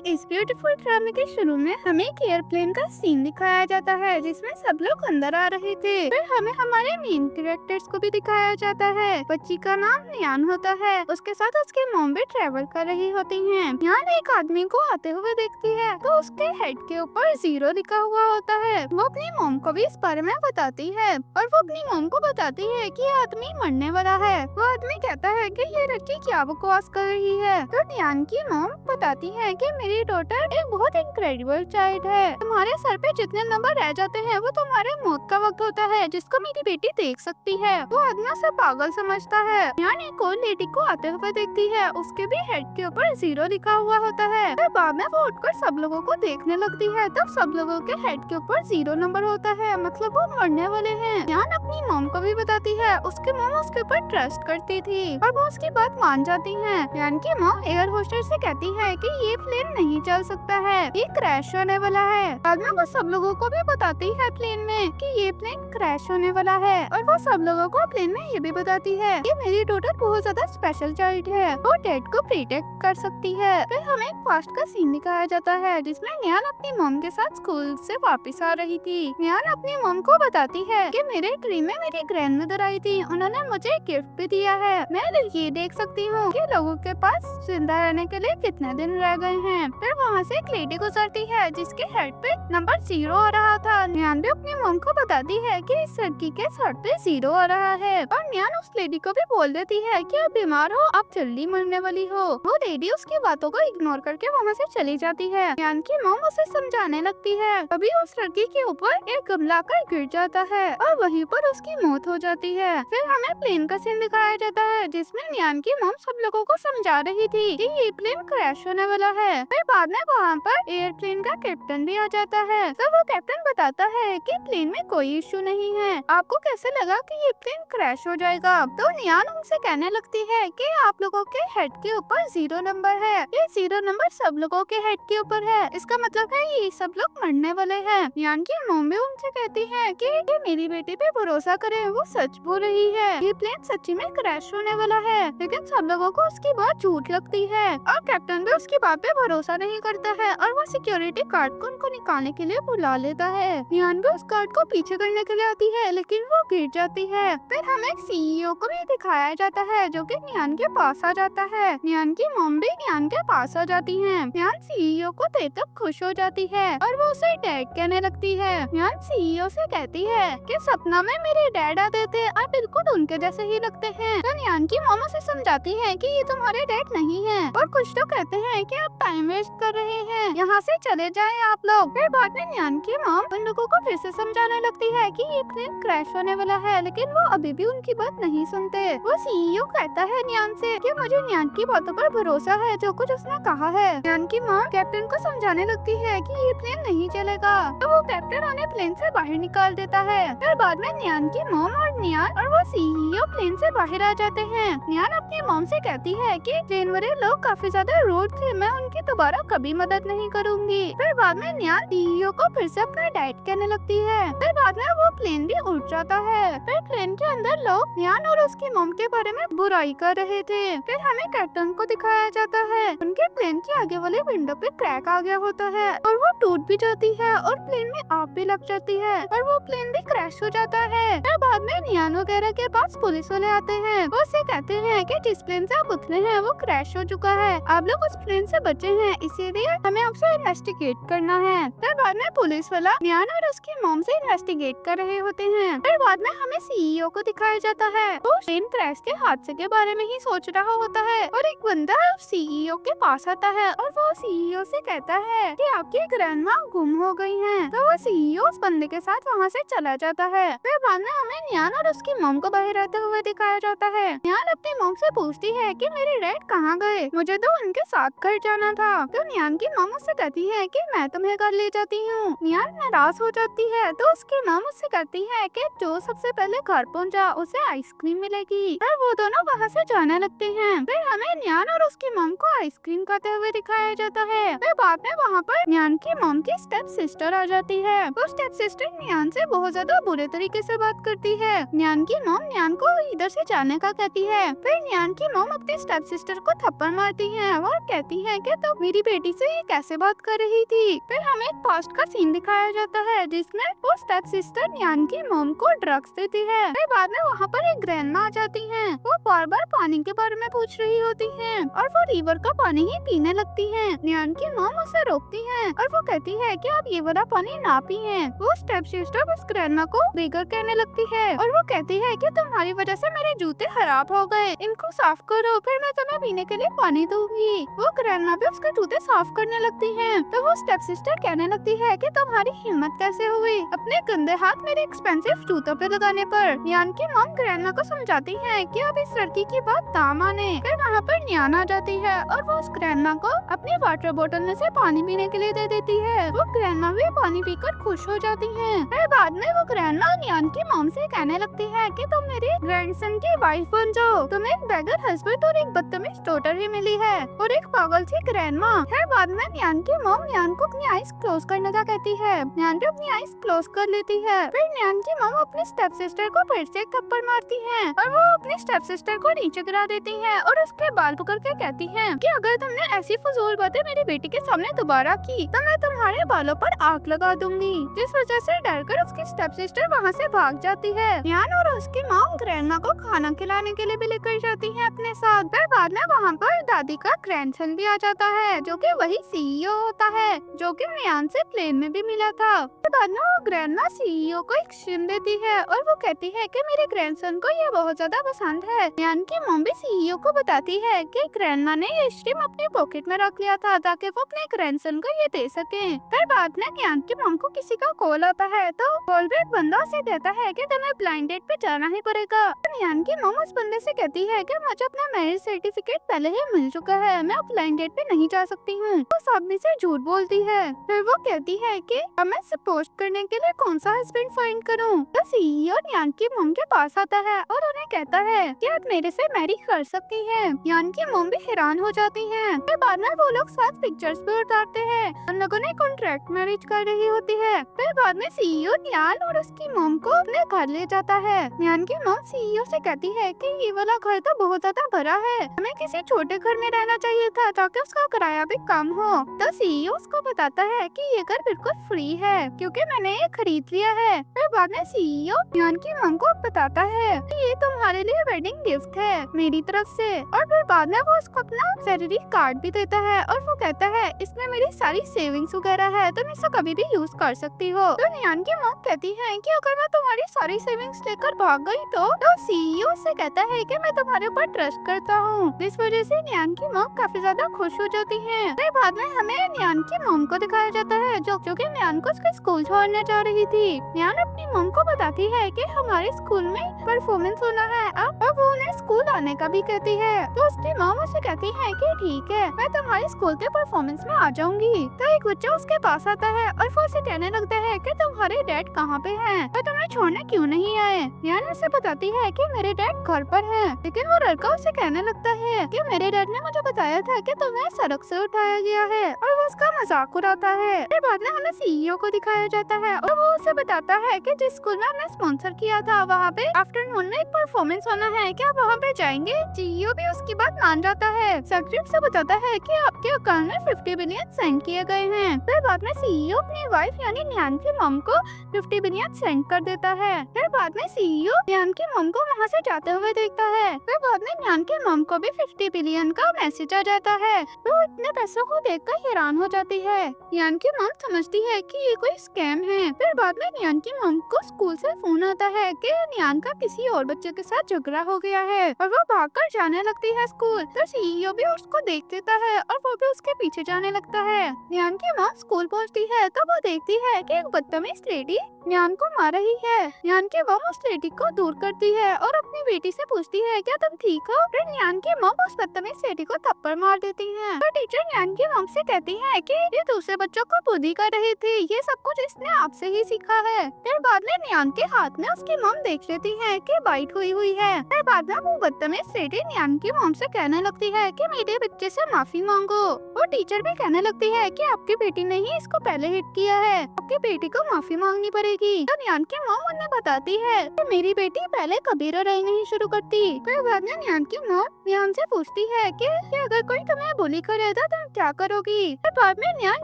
इस ब्यूटीफुल ड्रामे के शुरू में हमें एक एयरप्लेन का सीन दिखाया जाता है जिसमें सब लोग अंदर आ रहे थे। फिर हमें हमारे मेन कैरेक्टर्स को भी दिखाया जाता है। बच्ची का नाम नियान होता है, उसके साथ उसके मॉम भी ट्रेवल कर रही होती हैं। नियान एक आदमी को आते हुए देखती है तो उसके हेड के ऊपर 0 लिखा हुआ होता है। वो अपनी मॉम को भी इस बारे में बताती है और वो अपनी मॉम को बताती है कि ये आदमी मरने वाला है। वो आदमी कहता है कि ये लड़की क्या बकवास कर रही है। तो नियान की मॉम बताती है कि मेरी डॉटर एक बहुत इनक्रेडिबल चाइल्ड है। तुम्हारे सर पे जितने नंबर रह जाते हैं वो तुम्हारे मौत का वक्त होता है जिसको मेरी बेटी देख सकती है। वो आदमी उसे पागल समझता है। नियान एक और लेडी को आते हुए देखती है, उसके भी हेड के ऊपर 0 लिखा हुआ होता है। फिर बाद में वो उठकर सब लोगों को देखने लगती है, तब सब लोगों के हेड के ऊपर 0 नंबर होता है, मतलब वो मरने वाले हैं। नियान अपनी मॉम को भी बताती है, उसकी मॉम उसके ऊपर ट्रस्ट करती थी और वो उसकी बात मान जाती है। नियान की मॉम एयर होस्टेस से कहती है कि ये प्लेन नहीं चल सकता है, ये क्रैश होने वाला है। बाद में वो सब लोगों को भी बताती है प्लेन में कि ये प्लेन क्रैश होने वाला है और वो सब लोगों को प्लेन में ये भी बताती है कि मेरी डॉटर बहुत ज्यादा स्पेशल चाइल्ड है, वो डैड को प्रोटेक्ट कर सकती है। फिर हमें एक पास्ट का सीन दिखाया जाता है जिसमें नियान अपनी मॉम के साथ स्कूल से वापस आ रही थी। नियान अपनी मॉम को बताती है कि मेरे ड्रीम में मेरी ग्रैंडमदर आई थी, उन्होंने मुझे गिफ्ट भी दिया है। मैं ये देख सकती हूँ कि लोगों के पास जिंदा रहने के लिए कितने दिन रह गए हैं। फिर वहाँ से एक लेडी गुजरती है जिसके हेड पे नंबर 0 आ रहा था। नियान भी अपनी मॉम को बताती है कि इस लड़की के सर पे 0 आ रहा है और नियान उस लेडी को भी बोल देती है कि आप बीमार हो, आप जल्दी मरने वाली हो। वो लेडी उसकी बातों को इग्नोर करके वहाँ से चली जाती है। नियान की मॉम उसे समझाने लगती है, अभी उस लड़की के ऊपर एक गमला आकर गिर जाता है और वहीं पर उसकी मौत हो जाती है। फिर हमें प्लेन का सीन दिखाया जाता है जिसमें नियान की मॉम सब लोगों को समझा रही थी कि ये प्लेन क्रैश होने वाला है। फिर बाद में वहाँ पर एयरप्लेन का कैप्टन भी आ जाता है, तो वो कैप्टन बताता है कि प्लेन में कोई इश्यू नहीं है। आपको कैसे लगा कि ये प्लेन क्रैश हो जाएगा? तो नियान उनसे कहने लगती है कि आप लोगों के हेड के ऊपर 0 नंबर है, ये 0 नंबर सब लोगों के हेड के ऊपर है, इसका मतलब है ये सब लोग मरने वाले हैं। नियान की मॉम भी उनसे कहती है कि मेरी बेटी पे भरोसा करें, वो सच बोल रही है, ये प्लेन सच्ची में क्रैश होने वाला है। लेकिन सब लोगों को उसकी बात झूठ लगती है और कैप्टन भी उसकी बात पे भरोसा नहीं करता है और वो सिक्योरिटी गार्ड को उनको निकालने के लिए बुला लेता है। नियान भी उस गार्ड को पीछे करने के लिए आती है लेकिन वो गिर जाती है। फिर हमें एक सीईओ को भी दिखाया जाता है जो कि नियान के पास आ जाता है। नियान की मॉम भी नियान के पास आ जाती है। नियान सीईओ को देख कर खुश हो जाती है और वो उसे डैड कहने लगती है। नियान सीईओ से कहती है कि सपना में मेरे डैड आते थे और बिल्कुल उनके जैसे ही लगते हैं। तो नियान की मॉम उसे समझाती है कि ये तुम्हारे डैड नहीं है और कुछ तो कहते हैं कि आप टाइम वेस्ट कर रहे हैं, यहाँ से चले जाएं आप लोग। फिर बाद में नियान की मॉम उन लोगों को फिर से समझाने लगती है कि ये प्लेन क्रैश होने वाला है, लेकिन वो अभी भी उनकी बात नहीं सुनते। वो सीईओ कहता है नियान से कि मुझे नियान की बातों पर भरोसा है, जो कुछ उसने कहा है। नियान की मॉम कैप्टन को समझाने लगती है कि ये प्लेन नहीं चलेगा, तो वो कैप्टन उन्हें प्लेन से बाहर निकाल देता है। फिर बाद में नियान की मॉम और नियान और वो सीईओ प्लेन से बाहर आ जाते हैं। नियान अपनी मॉम से कहती है कि प्लेन वाले लोग काफी ज्यादा रूड थे, मैं उनकी दोबारा कभी मदद नहीं करूंगी। फिर बाद में नियान सीईओ को फिर से अपना डैड कहने लगती है। फिर बाद में वो प्लेन भी उड़ जाता है। फिर प्लेन के अंदर लोग नियान और उसकी मॉम के बारे में बुराई कर रहे थे। फिर हमें कैप्टन को दिखाया जाता है, उनके प्लेन के आगे वाले विंडो पे क्रैक आ गया होता है और वो टूट भी जाती है और प्लेन में आग भी लग जाती है और वो प्लेन भी क्रैश हो जाता है। फिर बाद में नियान वगैरह के पास पुलिस वाले आते हैं, वो उसे कहते हैं कि जिस प्लेन से आप उतरे हैं वो क्रैश हो चुका है, आप लोग उस प्लेन से बचे हैं, इसीलिए हमें आपसे इन्वेस्टिगेट करना है। फिर बाद में पुलिस वाला नियान और उसकी मॉम से इन्वेस्टिगेट कर रहे होते हैं। फिर बाद में हमें सीईओ को दिखाया जाता है, वो प्लेन क्रैश के हादसे के बारे में ही सोच रहा होता है और एक बंदा सीईओ के पास आता है और वो सीईओ से कहता है कि आपकी ग्रैंडमा गुम हो गई हैं। तो वो सीईओ उस बंदे के साथ वहाँ से चला जाता है। फिर बाद में हमें नियान और उसकी मॉम को बाहर आते हुए दिखाया जाता है। नियान अपनी मॉम से पूछती है कि मेरे डैड कहाँ गए, मुझे तो उनके साथ घर जाना था। तो नियान की मॉम उससे कहती है कि मैं तुम्हें घर ले जाती हूँ। नियान नाराज हो जाती है तो उसकी मॉम उससे कहती है कि जो सबसे पहले घर पहुँचा उसे आइसक्रीम मिलेगी। फिर वो दोनों वहाँ से जाने लगते हैं। फिर हमें नियान और उसकी मॉम को आइसक्रीम खाते हुए दिखाया जाता है। फिर बाद में वहाँ पर नियान की मॉम की स्टेप सिस्टर आ जाती है। वो स्टेप सिस्टर नियान से बहुत ज्यादा बुरे तरीके से बात करती है। नियान की मॉम नियान को इधर से जाने का कहती है। फिर नियान की मॉम अपनी स्टेप सिस्टर को थप्पड़ मारती है और कहती है कि तो मेरी मेरी बेटी से ये कैसे बात कर रही थी। फिर हमें एक पास्ट का सीन दिखाया जाता है जिसमें वो स्टेप सिस्टर न्यान की मॉम को ड्रग्स देती है। फिर बाद में वहाँ पर एक ग्रैंडमा आ जाती है। वो बार बार पानी के बारे में पूछ रही होती है और वो रिवर का पानी ही पीने लगती है। न्यान की मॉम उसे रोकती है और वो कहती है कि आप ये वाला पानी ना पिए। वो स्टेप सिस्टर उस ग्रैंडमा को बेगर कहने लगती है और वो कहती है कि तुम्हारी वजह से मेरे जूते खराब हो गए, इनको साफ करो फिर मैं तुम्हें पीने के लिए पानी दूंगी। वो ग्रैंडमा भी उसके जूते साफ करने लगती है। तो वो स्टेप सिस्टर कहने लगती है कि तुम्हारी हिम्मत कैसे हुई अपने गंदे हाथ मेरे एक्सपेंसिव जूतों पे लगाने पर। न्यान की मॉम ग्रैंडमा को समझाती है कि अब इस लड़की की बात ना माने। फिर वहाँ पर न्यान आ जाती है और वो उस ग्रैंडमा को अपनी वाटर बोतल में से पानी पीने के लिए दे देती है। वो ग्रैंडमा भी पानी पीकर खुश हो जाती है। फिर बाद में वो ग्रैंडमा न्यान की मॉम से कहने लगती है कि तुम मेरे ग्रैंडसन की वाइफ बन जाओ, तुम्हें एक बेगर हस्बैंड और एक बदतमीज डॉटर ही मिली है और एक पागल सी ग्रैंडमा। फिर बाद में न्यान की मॉम न्यान को अपनी आईज क्लोज करने का कहती है। न्यान भी अपनी आईज क्लोज कर लेती है। फिर न्यान की मॉम अपनी स्टेप सिस्टर को फिर से एक थप्पड़ मारती है और वो अपनी स्टेप सिस्टर को नीचे गिरा देती है और उसके बाल पकड़ के कहती है कि अगर तुमने ऐसी फजूल बातें मेरी बेटी के सामने दोबारा की तो मैं तुम्हारे बालों पर आग लगा दूंगी। जिस वजह से डरकर उसकी स्टेप सिस्टर वहाँ से भाग जाती है। न्यान और उसकी माँ ग्रैंडमा को खाना खिलाने के लिए भी लेकर जाती है अपने साथ। फिर बाद में वहाँ पर दादी का ग्रैंडसन भी आ जाता है जो कि वही सीईओ होता है जो कि न्यान से प्लेन में भी मिला था। फिर बाद में वो ग्रैंडमा सीईओ को एक शिन देती है और वो कहती है कि मेरे ग्रैंडसन को ये बहुत ज्यादा पसंद है। न्यान की मॉम भी सीईओ को बताती है कि ग्रैंडमा ने ये स्ट्रीम अपने पॉकेट में रख लिया था ताकि वो अपने ग्रैंडसन को ये दे सके। फिर बाद में न्यान की मॉम को किसी का कॉल आता है तो कॉल पे एक बंदा उसे कहता है कि तुम्हें ब्लाइंड डेट पे जाना ही पड़ेगा। न्यान की मॉम उस बंदे से कहती है कि मुझे अपना मैरिज सर्टिफिकेट पहले ही मिल चुका है, मैं अब ब्लाइंड डेट पे नहीं जा सकती हूँ। वो आदमी से झूठ बोलती है। फिर वो कहती है कि अब मैं सपोज करने के लिए कौन सा हस्बैंड फाइंड करूँ। तो सीईओ न्यान की मॉम के पास आता है और उन्हें कहता है कि आप मेरे से मैरी कर सकती है। न्यान की मॉम भी हैरान हो जाती है। फिर बाद में वो लोग साथ पिक्चर्स भी उतारते हैं। उन लोगों ने कॉन्ट्रैक्ट मैरिज कर रही होती है। फिर बाद में सीईओ न्यान और उसकी मॉम को अपने घर ले जाता है। न्यान की मॉम सीईओ से कहती है कि ये वाला घर तो बहुत ज्यादा बड़ा है, हमें किसी छोटे घर में रहना चाहिए था ताकि उसका किराया भी कम हो। तो सीईओ उसको बताता है कि ये घर बिल्कुल फ्री है क्योंकि मैंने ये खरीद लिया है। फिर बाद में सीईओ न्यान की मॉम को बताता है कि ये तुम्हारे लिए वेडिंग गिफ्ट है मेरी तरफ से। और फिर बाद में वो उसको अपना सैलरी कार्ड भी देता है और वो कहता है इसमें मेरी सारी सेविंग्स वगैरह है, तुम इसे कभी भी यूज कर सकती हो। तो न्यान की मॉम कहती है कि अगर मैं तुम्हारी सारी सेविंग्स लेकर भाग गई तो सीईओ से कहता है कि मैं तुम्हारे ऊपर ट्रस्ट करता हूँ। जिस वजह से न्यान की मॉम काफी ज्यादा खुश हो जाती है। फिर बाद में हमें न्यान की मॉम को दिखाया जाता है जो कि न्यान को उसके स्कूल छोड़ने जा रही थी। न्यान अपनी मॉम को बताती है कि हमारे स्कूल में परफॉर्मेंस होना है अब वो उन्हें स्कूल आने का भी कहती है। तो उसकी मॉम उसे कहती है कि ठीक है मैं तुम्हारे स्कूल के परफॉर्मेंस में आ जाऊंगी। तो एक बच्चा उसके पास आता है और वो उसे कहने लगता है कि तुम्हारे डैड कहाँ पे हैं और तुम्हें छोड़ने क्यों नहीं आए। न्यान उसे बताती है कि मेरे डैड घर पर हैं। लेकिन वो लड़का उसे कहने लगता है कि मेरे डैड ने मुझे बताया था कि तुम्हें सड़क से उठाया गया है और वो उसका मजाक उड़ाता है। फिर बाद में हमें सीईओ को दिखाया जाता है और वो उसे बताता है कि जिस स्कूल में हमने स्पॉन्सर किया था वहाँ पे आफ्टरनून में एक परफॉर्मेंस होना है, क्या वहाँ पे जाएंगे। सीईओ भी उसकी बात मान जाता है। सेक्रेटरी से बताता है कि आपके अकाउंट में 50 बिलियन सेंड किए गए हैं। फिर बाद में सीईओ अपनी वाइफ यानी न्यान की मॉम को 50 बिलियन सेंड कर देता है। फिर बाद में सीईओ न्यान की मॉम को वहाँ से जाते हुए देखता है। फिर बाद में न्यान की मॉम को भी 50 बिलियन का मैसेज आ जाता है। वो इतने पैसों को देखकर हैरान हो जाती है। न्यान की मॉम समझती है कि ये कोई स्कैम है। फिर बाद में न्यान की मॉम को स्कूल से फोन आता है कि न्यान का किसी और बच्चे के साथ झगड़ा हो गया है और वो भागकर जाने लगती है स्कूल। तो सीईओ भी उसको देख देता है और वो भी उसके पीछे जाने लगता है। न्यान की मॉम स्कूल पहुंचती है तो वो देखती है कि एक बदतमीज लेडी न्यान को मार रही है। न्यान की मॉम उस लेडी को दूर करती है और अपनी बेटी से पूछती है क्या तुम ठीक हो। फिर न्यान की मॉम उस बदतमीज लेडी को थप्पड़ मार देती है। तो टीचर न्यान की मॉम से कहती है कि ये दूसरे बच्चों को बुद्धि कर रही थी, ये सब कुछ इसने आपसे ही सीखा है। फिर बाद में न्यान के हाथ में उसकी मॉम देख लेती है कि बाइट हुई है। फिर बाद में वो बदतमीज लेडी न्यान की मॉम से कहने लगती है कि मेरे बच्चे से माफी मांगो। वो टीचर भी कहने लगती है कि आपकी बेटी ने ही इसको पहले हिट किया है, आपकी बेटी को माफी मांगनी पड़ेगी। तो न्यान की मॉम उन्हें बताती है कि मेरी बेटी पहले कभी लड़ाई नहीं शुरू करती। फिर बाद में न्यान की मॉम न्यान से पूछती है कि अगर कोई तुम्हें गोली करे तो तुम क्या करोगी? फिर बाद में न्यान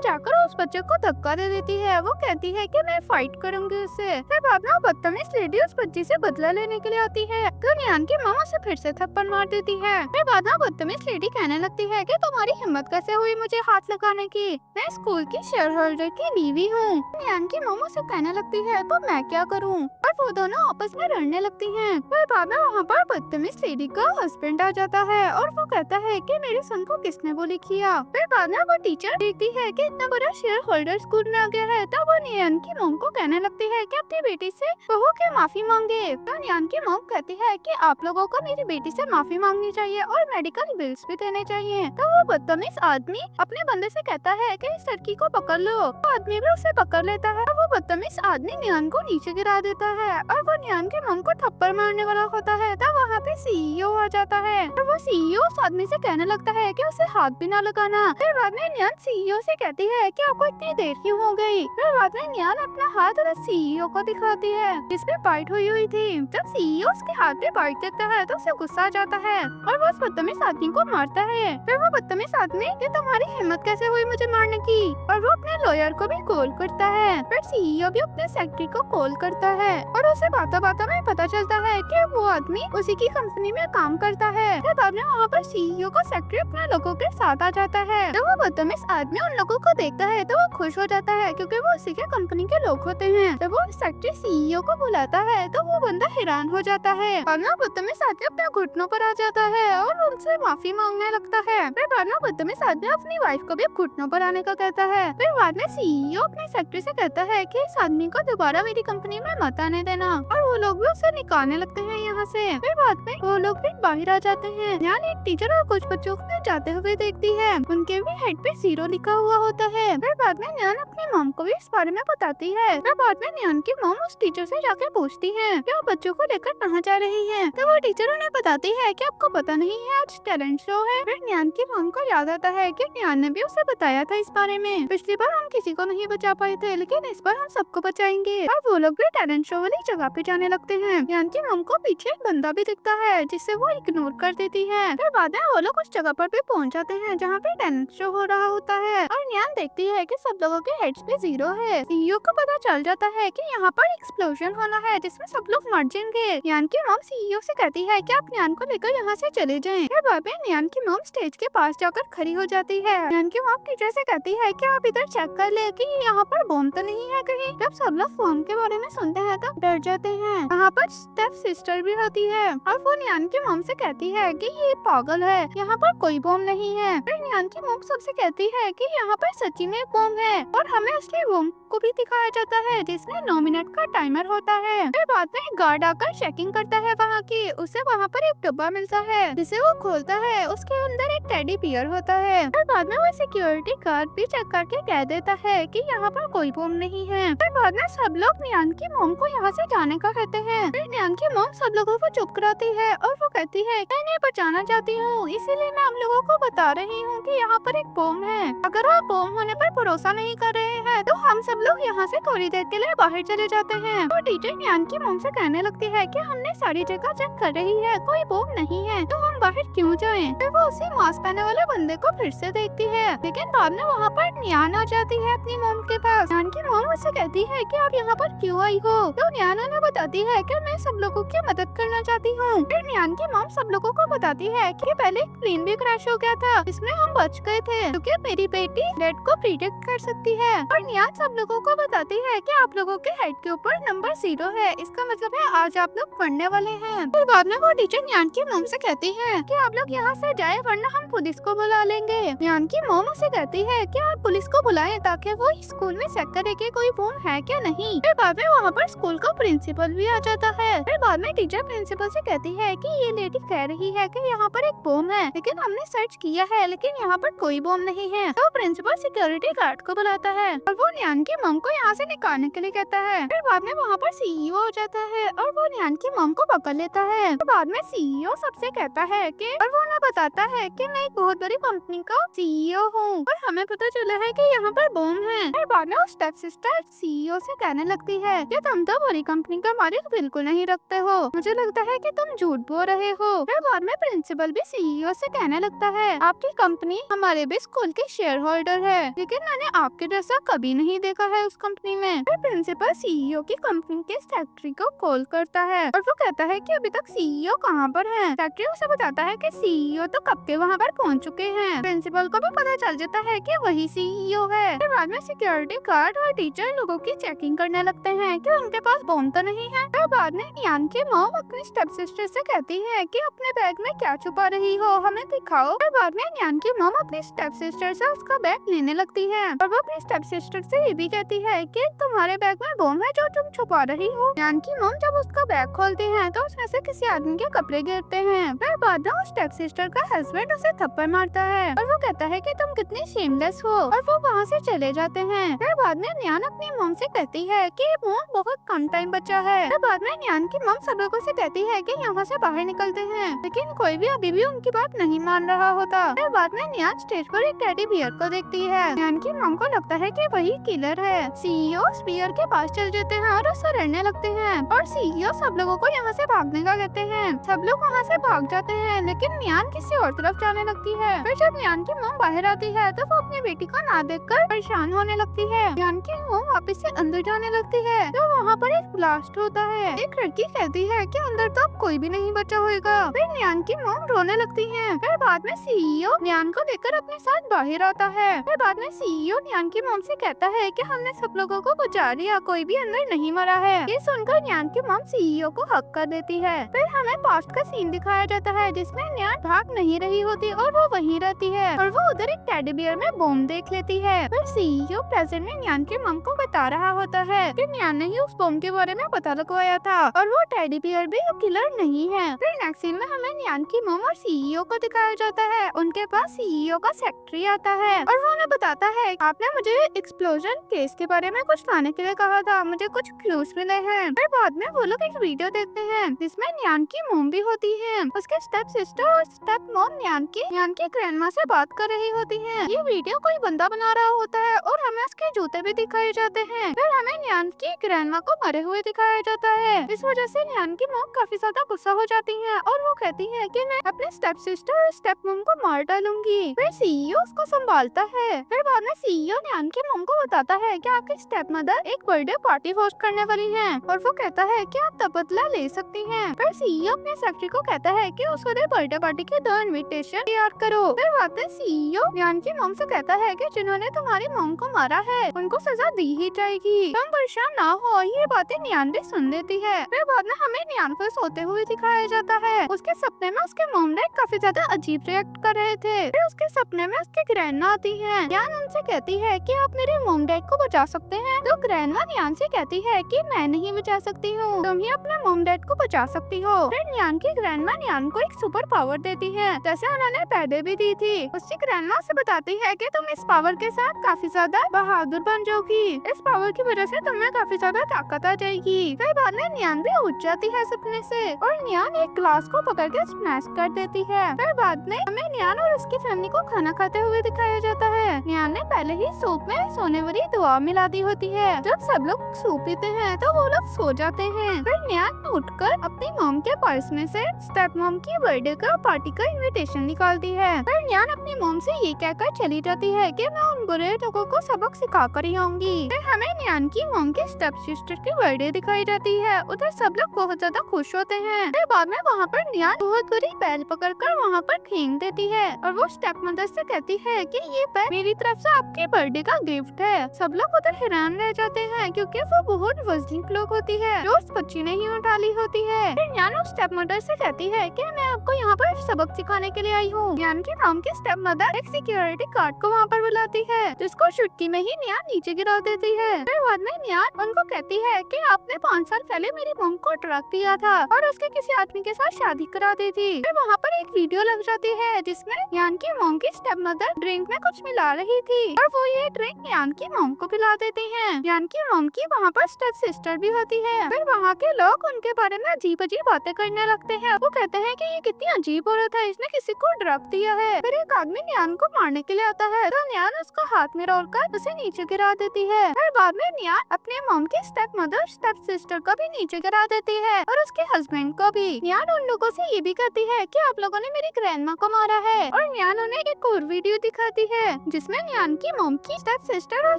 जाकर उस बच्चे को धक्का दे देती है। वो कहती है कि मैं फाइट करूंगी उससे। फिर बाद में वो बदतमीज लेडी उस बच्ची से बदला लेने के लिए आती है तो न्यान की मामा से फिर से थप्पड़ मार देती है। फिर बाद में बदतमीज लेडी कहने लगती है कि तुम्हारी हिम्मत कैसे हुई मुझे हाथ लगाने की? मैं स्कूल की शेयर होल्डर की बीवी हूँ। न्यान की मामा से कहने लगती है तो मैं क्या करूँ? और वो दोनों आपस में लड़ने लगती हैं। फिर बाद में वहाँ पर बदतमीज लेडी का हस्बैंड आ जाता है और वो कहता है कि मेरे सन को किसने बोली किया। फिर बाद में वो टीचर देखती है कि इतना बड़ा शेयर होल्डर स्कूल में आ गया है तो वो न्यान की मॉम को कहने लगती है कि अपनी बेटी से बहू के माफी मांगे। तो न्यान की मॉम कहती है कि आप लोगों को मेरी बेटी से माफी मांगनी चाहिए और मेडिकल बिल्स भी देने चाहिए। तो वो बदतमीज आदमी अपने बंदे से कहता है कि इस लड़की को पकड़ लो। वो आदमी भी उसे पकड़ लेता है। वो बदतमीज आदमी न्यान को नीचे गिरा देता है और वो न्यान के मॉम को थप्पड़ मारने वाला होता है। तब वहाँ पे सीईओ आ जाता है और वो सीईओ उस आदमी से कहने लगता है कि उसे हाथ भी ना लगाना। फिर बाद में न्यान सीईओ से कहती है कि आपको इतनी देर क्यों हो गई? फिर बाद में न्यान अपना हाथ सीईओ को दिखाती है जिसपे बाइट हुई थी। जब सीईओ उसके हाथ पे बाइट देता है तो उसे गुस्सा आ जाता है और वो उस बदतमीज आदमी को मारता है। फिर वो बदतमीज आदमी कि तुम्हारी हिम्मत कैसे हुई मुझे मारने की? और वो अपने लॉयर को भी कॉल करता है। फिर सीईओ भी अपने सेक्रेटरी को कॉल करता है और उसे बातों बातों में पता चलता है कि वो आदमी उसी की कंपनी में काम करता है। फिर बाद में वहाँ पर सीईओ को सेक्रेटरी अपने लोगों के साथ आ जाता है। जब वो बदतमीज आदमी उन लोगों को देखता है तो वो खुश हो जाता है क्योंकि वो उसी के कंपनी के लोग होते हैं। जब वो सेक्रेटरी सीईओ को बुलाता है तो वो बंदा हैरान हो जाता है। बाद में बदतमीज आदमी अपने घुटनों पर आ जाता है और उनसे माफी मांगने लगता है। फिर बाद में बदतमीज आदमी अपनी वाइफ को भी घुटनों पर आने का कहता है। फिर बाद में सीईओ अपने सेक्रेटरी से कहता है कि इस आदमी को दोबारा मेरी कंपनी में मत आने देना और वो लोग भी उसे निकालने लगते हैं यहाँ से। फिर बाद में वो लोग भी बाहर आ जाते हैं। न्यान एक टीचर और कुछ बच्चों को जाते हुए देखती है। उनके भी हेड पे 0 लिखा हुआ होता है। फिर बाद में न्यान अपनी मॉम को भी इस बारे में बताती है। फिर बाद में न्यान की मॉम उस टीचर से जाकर पूछती है कि वो बच्चों को लेकर कहाँ जा रही है। तो वो टीचर उन्हें बताती है कि आपको पता नहीं है आज टैलेंट शो है। फिर न्यान की मॉम को याद आता है कि न्यान ने भी उसे बताया था इस बारे में। पिछली बार हम किसी को नहीं बचा पाए थे लेकिन इस बार हम सबको बचाएंगे। और वो लोग भी टैलेंट शो वाली जगह पे जाने लगते हैं। न्यान की मॉम को पीछे एक बंदा भी दिखता है जिसे वो इग्नोर कर देती है। फिर बाद में वो लोग उस जगह पर भी पहुंच जाते हैं जहाँ पे टैलेंट शो हो रहा होता है और न्यान देखती है कि सब लोगों के हेड्स पे 0 है। सीईओ को पता चल जाता है कि यहाँ पर एक्सप्लोजन होना है जिसमें सब लोग मर जाएंगे। न्यान की मॉम सीईओ से कहती है कि आप न्यान को लेकर यहाँ से चले जाएं। फिर बाद में न्यान की मॉम स्टेज के पास जाकर खड़ी हो जाती है। न्यान की मॉम टीचर से कहती है कि आप इधर चेक कर ले कि यहाँ पर बम तो नहीं है कहीं। जब सब लोग बम के बारे में सुनते हैं तो डर जाते हैं। वहाँ पर स्टेप सिस्टर भी होती है और वो न्यान की मॉम से कहती है कि ये पागल है, यहाँ पर कोई बम नहीं है। फिर न्यान की मॉम सबसे कहती है कि यहाँ पर सच्ची में बम है और हमें उसके बम को भी दिखाया जाता है जिसमें 9 मिनट का टाइमर होता है। फिर बाद में गार्ड आकर चेकिंग करता है वहाँ की। उसे वहाँ पर एक डब्बा मिलता है जिसे वो खोलता है। उसके अंदर एक टेडी बियर होता है। फिर बाद में वो सिक्योरिटी गार्ड भी चेक करके कह देता है कि यहाँ पर कोई बम नहीं है। फिर बाद में सब लोग न्यान की मॉम को यहाँ से जाने का कहते हैं। फिर न्यान की मॉम सब लोगों को चुप कराती है और वो कहती है मैं इन्हें बचाना चाहती हूँ इसीलिए मैं हम लोगों को बता रही हूँ कि यहाँ पर एक बम है। अगर आप बम होने पर भरोसा नहीं कर रहे हैं तो हम सब लोग यहाँ से थोड़ी देर के लिए बाहर चले जाते हैं। तो टीचर न्यान की मॉम से कहने लगती है कि हमने सारी जगह चेक कर रही है कोई बम नहीं है तो हम बाहर क्यों जाएं? फिर वो उसी मास्क पहने वाले बंदे को फिर से देखती है लेकिन बाद में वहाँ पर न्यान आ जाती है अपनी मॉम के पास। न्यान की मॉम उससे कहती है कि आप यहाँ पर क्यों आई हो? तो न्यान उन्हें बताती है कि मैं सब लोगों की मदद करना चाहती हूँ। फिर न्यान की मॉम सब लोगों को बताती है कि पहले एक प्लेन भी क्रैश हो गया था जिसमें हम बच गए थे क्योंकि मेरी बेटी डेड को प्रिडिक्ट कर सकती है। और न्यान सब लोगों को बताती है कि आप लोगों के हेड के ऊपर नंबर 0 है, इसका मतलब है आज आप लोग पढ़ने वाले हैं। फिर बाद में वो टीचर न्यान की मॉम से कहती है कि आप लोग यहाँ से जाए वरना हम पुलिस को बुला लेंगे। न्यान की मॉम उसे कहती है कि आप पुलिस को बुलाएं ताकि वो स्कूल में चेक करे कि कोई बम है क्या नहीं। फिर बाद में वहाँ पर स्कूल का प्रिंसिपल भी आ जाता है। फिर बाद में टीचर प्रिंसिपल से कहती है कि ये लेडी कह रही है कि यहाँ पर एक बम है लेकिन हमने सर्च किया है लेकिन यहाँ पर कोई बम नहीं है। तो प्रिंसिपल सिक्योरिटी गार्ड को बुलाता है और वो न्यान की मॉम को यहाँ से निकालने के लिए कहता है। फिर बाद में वहाँ पर सीईओ हो जाता है और वो न्यान की मॉम को पकड़ लेता है। तो बाद में सीईओ सबसे कहता है कि और वो उन्हें बताता है कि मैं एक बहुत बड़ी कंपनी का सीईओ हूँ और हमें पता चला है कि यहाँ पर बम है। फिर बाद में स्टेप सिस्टर सीईओ से कहने लगती है कि तुम तो बड़ी कंपनी का मालिक बिल्कुल नहीं रखते हो, मुझे लगता है कि तुम झूठ बोल रहे हो। फिर बाद में प्रिंसिपल भी सीईओ से कहने लगता है आप आपकी कंपनी हमारे भी स्कूल के शेयर होल्डर है, लेकिन मैंने आपके जैसा कभी नहीं देखा है उस कंपनी में। फिर प्रिंसिपल सीईओ की कंपनी के सेक्रेटरी को कॉल करता है और वो कहता है कि अभी तक सीईओ कहाँ पर है। सेक्रेटरी उसे बताता है कि सीईओ तो कब के वहाँ पर पहुँच चुके हैं। प्रिंसिपल को भी पता चल जाता है कि वही सीईओ है। फिर बाद में सिक्योरिटी गार्ड और टीचर लोगों की चेकिंग करने लगते हैं कि उनके पास बॉम्ब तो नहीं है। फिर बाद में यान की मॉम अपनी स्टेप सिस्टर से कहती है कि अपने बैग में क्या छुपा रही हो, हमें दिखाओ। फिर बाद में यान की मॉम अपनी स्टेप सिस्टर से उसका बैग लेने लगती है और वो अपनी स्टेप सिस्टर से ये भी कहती है कि तुम्हारे बैग में बॉम्ब है जो तुम छुपा रही हो। यान की मॉम जब उसका बैग खोलते हैं तो उसमें से किसी आदमी के कपड़े गिरते हैं। फिर बाद में स्टेप सिस्टर का हस्बैंड उसे थप्पड़ मारता है और वो कहता है कि तुम कितनी शेमलेस हो, और वो वहाँ से चले जाते हैं। फिर बाद में न्यान अपनी मॉम से कहती है कि मॉम बहुत कम टाइम बचा है। फिर बाद में न्यान की मॉम सब लोगों से कहती है कि यहाँ से बाहर निकलते हैं, लेकिन कोई भी अभी भी उनकी बात नहीं मान रहा होता। फिर बाद में न्यान स्टेज पर एक टेडी बियर को देखती है। न्यान की मॉम को लगता है कि वही किलर है। सीईओ बियर के पास चल जाते हैं और उससे लड़ने लगते हैं और सीईओ सब लोगों को यहाँ से भागने का कहते हैं। सब लोग वहाँ से भाग जाते हैं, लेकिन न्यान किसी और तरफ जाने लगती है। फिर जब न्यान की मॉम बाहर आती है तो वो अपनी बेटी को ना देखकर परेशान होने लगती है। न्यान की मॉम वापस से अंदर जाने लगती है तो वहाँ पर एक ब्लास्ट होता है। एक लड़की कहती है कि अंदर तो अब कोई भी नहीं बचा होगा। फिर न्यान की मॉम रोने लगती है। फिर बाद में सीईओ न्यान को लेकर अपने साथ बाहर आता है। फिर बाद में सीईओ न्यान की मॉम से कहता है कि हमने सब लोगों को बचा लिया, कोई भी अंदर नहीं मरा है। ये सुनकर न्यान की मॉम सीईओ को हक कर देती है। फिर हमें पास्ट का सीन दिखाया जाता है जिसमें न्यान भाग नहीं रही होती और वो वहीं रहती है और वो उधर एक टेडी बियर में बॉम्ब देख लेती है। फिर सीईओ प्रेजेंट में न्यान की मॉम को बता रहा होता है कि न्यान ने ही उस बॉम्ब के बारे में पता लगवाया था और वो टेडी बियर भी किलर नहीं है। फिर नेक्स्ट सीन में हमें न्यान की मॉम और सीईओ को दिखाया जाता है। उनके पास सीईओ का सेक्रेटरी आता है और वो उन्हें बताता है आपने मुझे एक्सप्लोजन केस के बारे में कुछ लाने के लिए कहा था, मुझे कुछ क्लूज मिले हैं। फिर बाद में वो लोग एक वीडियो देखते हैं जिसमें न्यान की मॉम भी होती है। उसके स्टेप सिस्टर और स्टेप मॉम न्यान की ग्रैंडमा से बात कर रही होती है। ये वीडियो कोई बंदा बना रहा होता है और हमें उसके जूते भी दिखाए जाते हैं। फिर हमें न्यान की ग्रैंडमा को मरे हुए दिखाया जाता है। इस वजह से न्यान की मॉम काफी ज्यादा गुस्सा हो जाती है और वो कहती है कि मैं अपने स्टेप सिस्टर और स्टेप मॉम को मार डालूंगी। फिर सीईओ उसको संभालता है। फिर बाद में सीईओ न्यान की मॉम को बताता है कि आपकी स्टेप मदर एक बर्थडे पार्टी होस्ट करने वाली है और वो कहता है कि आप तबदला ले सकती हैं। फिर सीईओ अपने सेक्रेटरी को कहता है कि उसको बर्थडे पार्टी के 2 इनविटेशन तैयार करो। फिर बाद में सीईओ न्यान की मॉम से कहता है कि जिन्होंने तुम्हारी मॉम को मारा है उनको सजा दी ही जाएगी, तुम परेशान ना हो। ये बातें न्यान भी सुन लेती है। फिर बाद में हमें न्यान को सोते हुए दिखाया जाता है। उसके सपने में उसके मॉम डैड काफी ज्यादा अजीब रिएक्ट कर रहे थे। फिर उसके सपने में उसकी ग्रैंडमा आती है। न्यान उनसे कहती है कि आप मेरे मॉम डैड को बचा सकते हैं, तो ग्रैंडमा न्यान से कहती है कि मैं नहीं बचा सकती हूँ, तुम ही अपने मॉम डैड को बचा सकती हो। फिर न्यान की ग्रैंडमा न्यान को एक सुपर पावर देती है जैसे उन्होंने पहले भी दी थी। उसकी ग्रैंडमा से बताती है कि तुम इस पावर के साथ काफी ज्यादा बहादुर बन जाओगी, इस पावर की वजह से तुम्हें काफी ज्यादा ताकत आ जाएगी। फिर बाद में न्यान भी उठ जाती है सपने से और न्यान एक ग्लास को पकड़ के स्मैश कर देती है। फिर बाद में हमें न्यान और उसकी फैमिली को खाना खाते हुए दिखाया जाता है। न्यान ने पहले ही सूप में सोने वाली दवा मिला दी होती है। जब सब लोग सूप पीते हैं तो वो लोग सो जाते हैं। फिर न्यान उठकर अपनी मॉम के पर्स में से स्टेप मॉम की बर्थडे का पार्टी का इनविटेशन निकालती है। फिर न्यान अपनी मॉम से ये कहकर चली जाती है कि मैं उन बुरे लोगों को सबक सिखा कर ही आऊंगी। फिर हमें न्यान की मॉम की स्टेप सिस्टर की बर्थडे दिखाई जाती है। उधर सब लोग बहुत ज्यादा खुश होते हैं। फिर बाद में वहाँ पर न्यान बहुत बुरी बैल पकड़कर वहाँ पर फेंक देती है और वो स्टेप मदर से कहती है कि ये बैल मेरी तरफ से आपके बर्थडे का गिफ्ट है। सब लोग उधर हैरान रह जाते हैं क्योंकि वो बहुत वजनी क्लॉक होती है जो उस बच्ची ने ही उठा ली होती है। फिर न्यान उस स्टेप मदर से कहती है कि मैं आपको यहाँ पर सबक सिखाने के लिए आई हूँ। न्यान की मॉम की स्टेप मदर एक सिक्योरिटी गार्ड को वहाँ पर बुलाती है जिसको चुटकी में ही न्यान नीचे गिरा देती है। फिर बाद में न्यान उनको कहती है कि आपने 5 साल पहले मेरी मॉम को ट्रक दिया था और उसके किसी आदमी के साथ शादी करा दी थी। फिर वहाँ पर एक वीडियो लग जाती है जिसमें न्यान की मॉम की स्टेप मदर ड्रिंक में कुछ मिला रही थी और वो ये ड्रिंक न्यान की मॉम को पिला देती है। न्यान की मॉम की वहाँ पर स्टेप सिस्टर भी होती है। फिर वहाँ के लोग उनके बारे में अजीब अजीब बातें करने लगते हैं। वो कहते हैं कि ये कितनी अजीब औरत है, इसने किसी को ड्रग दिया है। फिर एक आदमी न्यान को मारने के लिए आता है तो न्यान उसको हाथ में रोककर उसे नीचे गिरा देती है। फिर बाद में न्यान अपने मॉम की स्टेप मदर स्टेप सिस्टर को भी नीचे गिरा देती है और उसके हस्बैंड को भी। न्यान उन लोगों से ये भी कहती है कि आप लोगों ने मेरी ग्रैंडमा को मारा है है और न्यान उन्हें एक और वीडियो दिखाती है जिसमें न्यान की मॉम की स्टेप सिस्टर और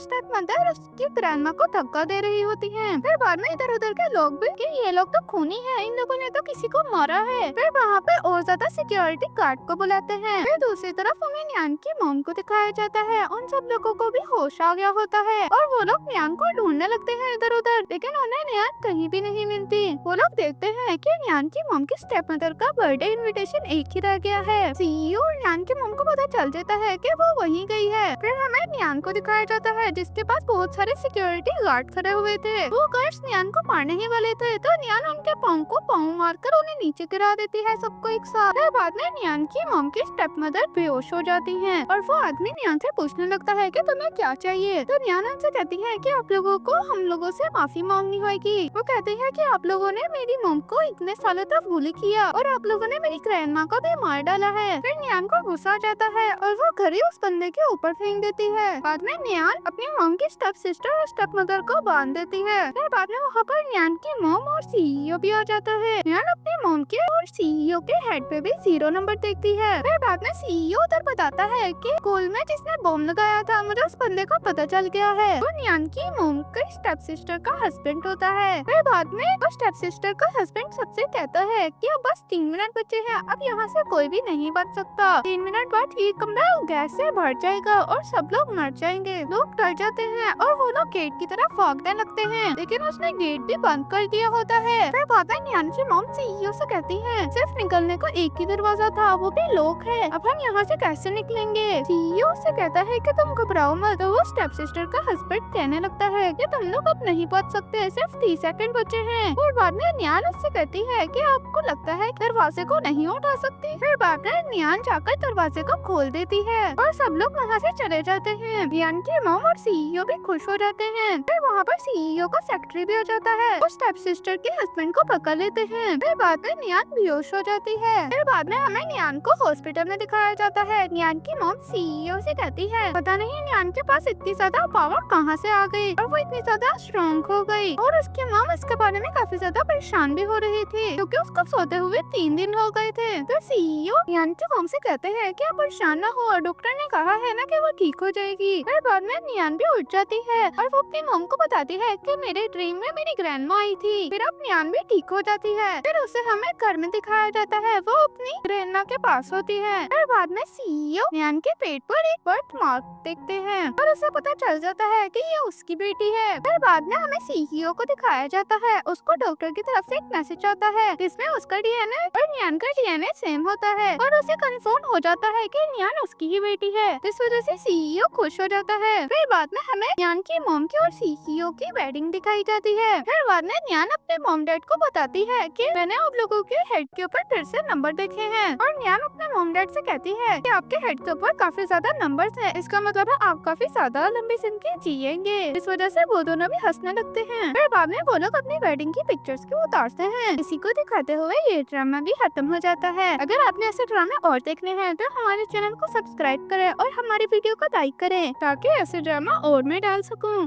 स्टेप मदर उसकी ग्रैंडमा को धक्का दे रही होती है। फिर बाद में इधर उधर के लोग भी कि ये लोग तो खूनी है, इन लोगों ने तो किसी को मारा है। फिर वहाँ पे और ज्यादा सिक्योरिटी गार्ड को बुलाते हैं। फिर दूसरी तरफ हमें न्यान की मॉम को दिखाया जाता है। उन सब लोगों को भी होश आ गया होता है और वो लोग न्यान को ढूंढने लगते हैं इधर उधर, लेकिन उन्हें न्यान कहीं भी नहीं मिलती। वो लोग देखते हैं कि न्यान की मॉम की स्टेप मदर का बर्थडे इनविटेशन एक ही रह गया है। सीईओ और न्यान की मॉम को पता चल जाता है कि वो वहीं गई है। फिर हमें न्यान को दिखाया जाता है जिसके पास बहुत सारे सिक्योरिटी गार्ड खड़े हुए थे। वो गार्ड्स न्यान को मारने ही वाले थे तो न्यान उनके पाँव को पाँव मारकर उन्हें नीचे गिरा देती है सबको एक साथ। फिर बाद में न्यान की मॉम की स्टेप मदर बेहोश हो जाती है और वो आदमी न्यान से पूछने लगता है कि तुम्हें क्या चाहिए। तो न्यान उनसे कहती है कि आप लोगों को हम लोगों से माफी मांगनी होगी। वो कहते हैं कि आप लोगों ने मेरी मॉम को इतने सालों तक बुली किया और आप लोगों ने मेरी ग्रैंडमा को भी मार डाला है। फिर न्यान को गुस्सा आ जाता है और वो घड़ी उस बंदे के ऊपर फेंक देती है। बाद में न्यान अपनी मॉम की स्टेप सिस्टर और स्टेप मदर को बांध देती है। फिर बाद में वहाँ पर न्यान की मॉम और सीईओ भी आ जाता है। न्यान अपनी मॉम के और सीईओ के हेड पे भी 0 नंबर देखती है। फिर बाद में सीईओ उधर बताता है कि स्कूल में जिसने बॉम्ब लगाया था मुझे उस बंदे का पता चल गया है। वो न्यान की मॉम के स्टेप सिस्टर का हस्बैंड होता है। फिर बाद में वो स्टेप सिस्टर का हस्बैंड सबसे कहता है कि अब बस 3 मिनट बचे हैं, अब यहाँ से कोई भी नहीं बच सकता। 3 मिनट बाद ये कमरा गैस से भर जाएगा और सब लोग मर जाएंगे। लोग डर जाते हैं और वो लोग गेट की तरफ भागने लगते हैं, लेकिन उसने गेट भी बंद कर दिया होता है। फिर बाद में न्यान की मॉम सीईओ से कहती है सिर्फ निकलने को एक ही दरवाजा था, वो भी लॉक है, अब हम यहाँ से कैसे निकलेंगे। सीईओ से कहता है कि तुम घबराओ मत। तो वो स्टेप सिस्टर का हस्बैंड कहने लगता है कि तुम लोग अब नहीं बच सकते, सिर्फ 30 सेकंड बचे हैं। और बाद में न्यान उससे कहती है कि आपको लगता है दरवाजे को नहीं उठा सकती। फिर बाद में न्यान जाकर दरवाजे को खोल देती है और सब लोग वहाँ से चले जाते हैं। न्यान की मॉम और सीईओ भी खुश हो जाते हैं। फिर वहाँ पर सीईओ का सेक्रेटरी भी आ जाता है और स्टेप सिस्टर के हस्बैंड को पकड़ लेते हैं। फिर बाद में न्यान बेहोश हो जाती है। फिर बाद में हमें न्यान को हॉस्पिटल में दिखाया जाता है। न्यान की मॉम सीईओ से कहती है पता नहीं न्यान के पास इतनी ज्यादा पावर कहाँ से आ गई और वो इतनी ज्यादा स्ट्रॉन्ग हो गई। और उसकी मॉम इसके बारे में काफी ज्यादा परेशान भी हो रही थी क्योंकि उसको सोते हुए 3 दिन हो गए थे। तो सीईओ न्यान की मॉम से कहते हैं कि आप परेशान न हो, डॉक्टर ने कहा है ना कि वो ठीक हो जाएगी। फिर बाद में न्यान भी उठ जाती है और वो अपनी मॉम को बताती है कि मेरे ड्रीम में मेरी ग्रैंडमा आई थी। फिर अब न्यान भी ठीक हो जाती है। फिर उसे हमें घर में दिखाया जाता है, वो अपनी ग्रैंडमा के पास होती है। फिर बाद में सीईओ न्यान के पेट पर एक बर्थ मार्क देखते हैं और उसे पता चल जाता है कि ये उसकी बेटी है। फिर बाद में हमें सीईओ को दिखाया जाता है, उसको डॉक्टर की तरफ से एक मैसेज आता है जिसमें उसका डीएनए और न्यान का डीएनए सेम होता है और उसे कंफर्म हो जाता है कि न्यान उसकी ही बेटी है। इस वजह से सीईओ खुश हो जाता है। फिर बाद में हमें न्यान की मॉम की और सीईओ की वेडिंग दिखाई जाती है। फिर बाद में न्यान अपने मॉम डैड को बताती है कि मैंने आप लोगों के हेड के ऊपर फिर से नंबर देखे हैं और न्यान अपने मॉम डैड से कहती है कि आपके हेड के ऊपर काफी ज्यादा नंबर्स हैं, इसका मतलब है आप काफी ज्यादा लंबी जिंदगी जिएंगे। इस वजह से वो दोनों भी हंसने लगते हैं। फिर बाद में वो लोग अपनी वेडिंग की पिक्चर्स को उतारते हैं। इसी को दिखाते हुए ये ड्रामा भी खत्म हो जाता है। अगर आपने ऐसे ड्रामे और देखने हैं तो हमारे चैनल को सब्सक्राइब करें और हमारी वीडियो को लाइक करें ताकि ऐसे ड्रामा और मैं डाल सकूं।